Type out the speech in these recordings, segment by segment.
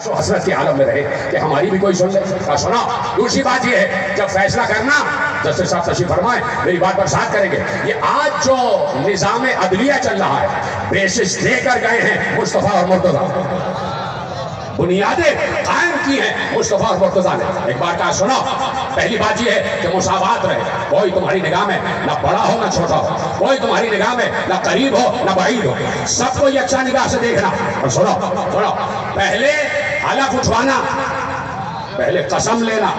حسرت کے عالم میں رہے کہ ہماری بھی کوئی سن لے کا سنا۔ دوسری بات یہ ہے جب فیصلہ کرنا جسٹس صاحب تشریف فرمائیں میری بات پر ساتھ کریں گے، یہ آج جو نظام عدلیہ چل رہا ہے بیسس دے کر گئے ہیں مصطفیٰ اور مرتضیٰ، بنیادیں قائم کی ہیں مصطفیٰ اور مرتضیٰ نے۔ ایک بار کہا سنا، پہلی بات یہ ہے کہ مساوات رہے، کوئی تمہاری نگاہ میں نہ بڑا ہو نہ چھوٹا ہو، کوئی تمہاری نگاہ میں نہ قریب ہو نہ بعید ہو، سب کو یکساں نگاہ سے دیکھنا۔ اور سنو پہلے حلف اٹھوانا، پہلے قسم لینا،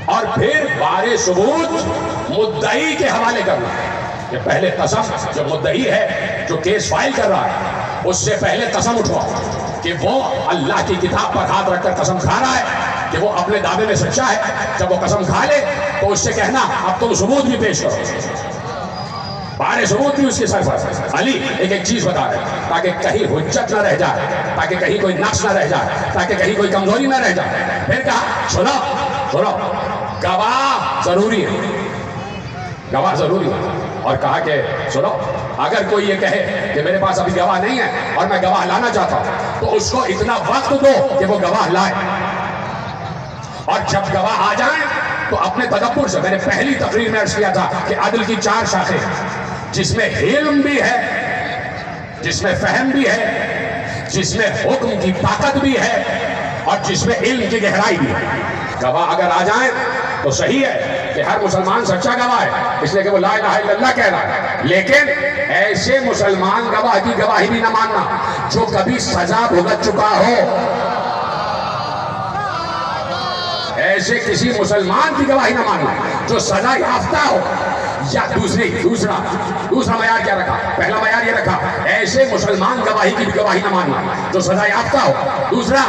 اور پھر بارے ثبوت مدعی کے حوالے کرنا۔ کہ پہلے قسم، جو مدعی ہے جو کیس فائل کر رہا ہے اس سے پہلے قسم اٹھواؤ کہ وہ اللہ کی کتاب پر ہاتھ رکھ کر قسم کھا رہا ہے کہ وہ اپنے دعوے میں سچا ہے۔ جب وہ قسم کھا لے تو اس سے کہنا اب تم ثبوت بھی پیش کرو، بارے ثبوت بھی اس کے سر پر۔ علی ایک چیز بتا رہے ہیں تاکہ کہیں حجت نہ رہ جائے، تاکہ کہیں کوئی نقص نہ رہ جائے، تاکہ کہیں کوئی کمزوری نہ رہ جائے۔ پھر کہا سنو گواہ ضروری ہے، گواہ ضروری ہے، اور کہا کہ سنو اگر کوئی یہ کہے کہ میرے پاس ابھی گواہ نہیں ہے اور میں گواہ لانا چاہتا ہوں تو اس کو اتنا وقت دو کہ وہ گواہ لائے، اور جب گواہ آ جائیں تو اپنے تدبر سے، میں نے پہلی تقریر میں عرض کیا تھا کہ عدل کی 4 شاخیں جس میں علم بھی ہے، جس میں فہم بھی ہے، جس میں حکم کی طاقت بھی ہے، اور جس میں علم کی گہرائی بھی ہے۔ گواہ اگر آ جائیں تو صحیح ہے کہ ہر مسلمان سچا گواہ ہے اس لیے کہ وہ لا الہ الا اللہ کہہ رہا ہے، لیکن ایسے مسلمان گواہ کی گواہی بھی نہ ماننا جو کبھی سزا بھگت چکا ہو۔ ایسے کسی مسلمان کی گواہی نہ ماننا جو سزا یافتہ ہو، یا دوسرا معیار کیا رکھا؟ پہلا معیار یہ رکھا ایسے مسلمان گواہی کی بھی گواہی نہ ماننا جو سزا یافتہ ہو، دوسرا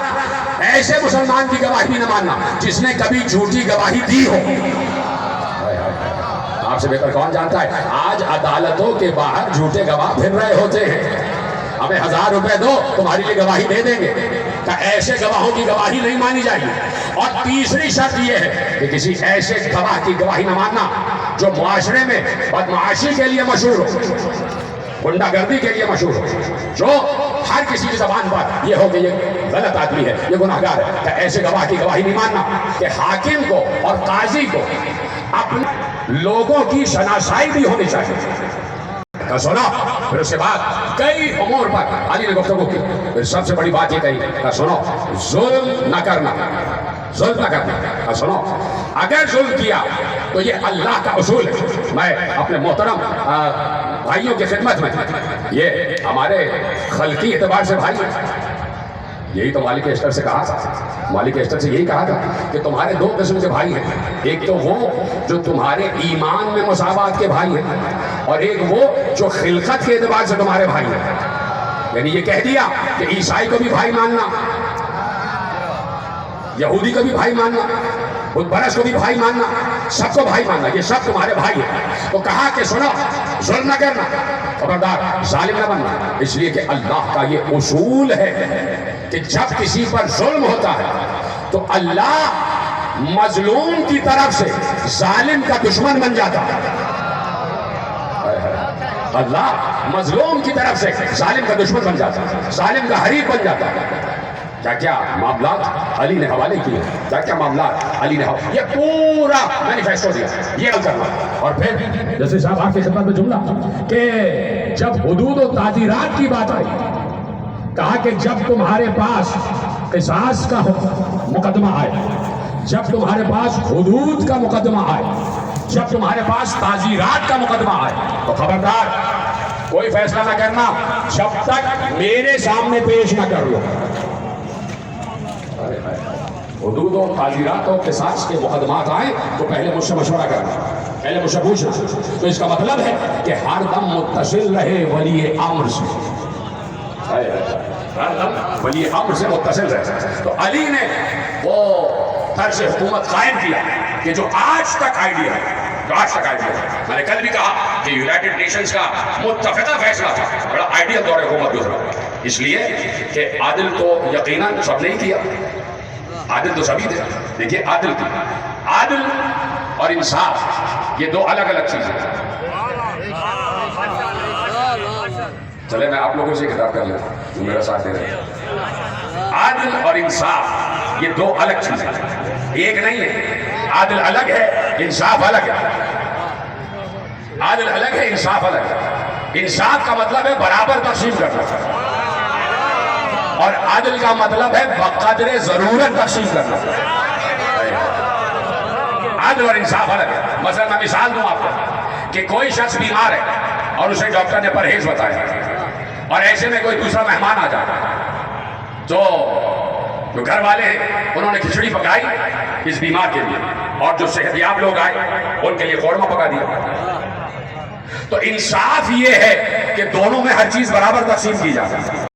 ایسے مسلمان کی گواہی بھی نہ ماننا جس نے کبھی جھوٹی گواہی دی ہو۔ آپ سے بہتر کون جانتا ہے آج عدالتوں کے باہر جھوٹے گواہ پھر رہے ہوتے ہیں، ہمیں 1000 روپے دو تمہاری لیے گواہی دے دیں گے، کہ ایسے گواہوں کی گواہی نہیں مانی جائے گی۔ اور تیسری شرط یہ ہے کہ کسی ایسے گواہ کی گواہی نہ ماننا جو معاشرے میں بدمعاشی کے لیے مشہور ہو، غنڈہ گردی کے لیے مشہور ہو، جو ہر کسی کی زبان پر یہ ہو کہ یہ غلط آدمی ہے، یہ گناہگار ہے، کہ ایسے گواہ کی گواہی نہیں ماننا۔ کہ حاکم کو اور قاضی کو اپنے لوگوں کی شناسائی بھی ہونی چاہیے۔ سنا پھر اس کے بعد کئی امور پر علی نے گفتگو کی، پھر سب سے بڑی بات یہ کہی کہ سنو ظلم نہ کرنا، ظلم نہ کرنا۔ سنو اگر ظلم کیا تو یہ اللہ کا اصول ہے۔ میں اپنے محترم بھائیوں کی خدمت میں، یہ ہمارے خلقی اعتبار سے بھائی ہیں، یہی تو مالک اشتر سے کہا تھا، مالک اشتر سے یہی کہا تھا کہ تمہارے 2 قسم کے بھائی ہیں، ایک تو وہ جو تمہارے ایمان میں مساوات کے بھائی ہیں، اور ایک وہ جو خلقت کے اعتبار سے تمہارے بھائی ہیں۔ یعنی یہ کہہ دیا کہ عیسائی کو بھی بھائی ماننا، یہودی کو بھی بھائی ماننا، بت پرست کو بھی بھائی ماننا، سب کو بھائی ماننا، یہ سب تمہارے بھائی ہیں۔ تو کہا کہ سنو ظلم نہ کرنا، خبردار ظالم نہ بننا، اس لیے کہ اللہ کا یہ اصول ہے کہ جب کسی پر ظلم ہوتا ہے تو اللہ مظلوم کی طرف سے ظالم کا دشمن بن جاتا ہے۔ اللہ مظلوم کی طرف سے ظالم کا دشمن بن جاتا ہے، ظالم کا حریف بن جاتا ہے۔ کیا معاملات علی نے حوالے کیے، کیا معاملات علی نے حوالے، یہ پورا مینیفیسٹو دیا، یہ کرنا۔ اور پھر جیسے صاحب آپ کی خدمت میں جملہ کہ جب حدود و تعزیرات کی بات آئی، کہا کہ جب تمہارے پاس قصاص کا مقدمہ آئے، جب تمہارے پاس حدود کا مقدمہ آئے، جب تمہارے پاس تعزیرات کا مقدمہ آئے تو خبردار کوئی فیصلہ نہ کرنا جب تک میرے سامنے پیش نہ کر لو۔ حدود و تعزیرات و قصاص کے مقدمات آئیں تو پہلے مجھ سے مشورہ کرنا، پہلے مجھ سے پوچھنا۔ تو اس کا مطلب ہے کہ ہر دم متصل رہے ولی امر سے، ولی امر سے متصل رہے۔ تو علی نے وہ طرز حکومت قائم کیا کہ جو آج تک آئیڈیا ہے، میں نے کل بھی کہا کہ یونائٹڈ نیشنز کا متفقہ فیصلہ تھا، بڑا آئیڈیل دور حکومت گزرا، اس لیے کہ عادل تو یقیناً سب نے کیا، عادل تو سبھی تھے۔ دیکھیے عادل کی، عادل اور انصاف یہ 2 الگ الگ چیزیں ہیں۔ چلے میں آپ لوگوں سے کتاب کر لیتا ہوں جو میرا ساتھ دے رہے ہیں۔ عادل اور انصاف یہ دو الگ چیزیں ہیں، ایک نہیں ہے. عادل الگ ہے، انصاف الگ ہے. عادل الگ ہے، انصاف الگ ہے. انصاف کا مطلب ہے برابر تقسیم کرنا، اور عادل کا مطلب ہے بقدر ضرورت تقسیم کرنا. عادل اور انصاف الگ ہے. مثلا میں مثال دوں آپ کو کہ کوئی شخص بیمار ہے اور اسے ڈاکٹر نے پرہیز بتایا، اور ایسے میں کوئی دوسرا مہمان آ جاتا تو جو گھر والے ہیں انہوں نے کھچڑی پکائی اس بیمار کے لیے، اور جو صحت یاب لوگ آئے ان کے لیے قورمہ پکا دیا. تو انصاف یہ ہے کہ دونوں میں ہر چیز برابر تقسیم کی جاتی ہے.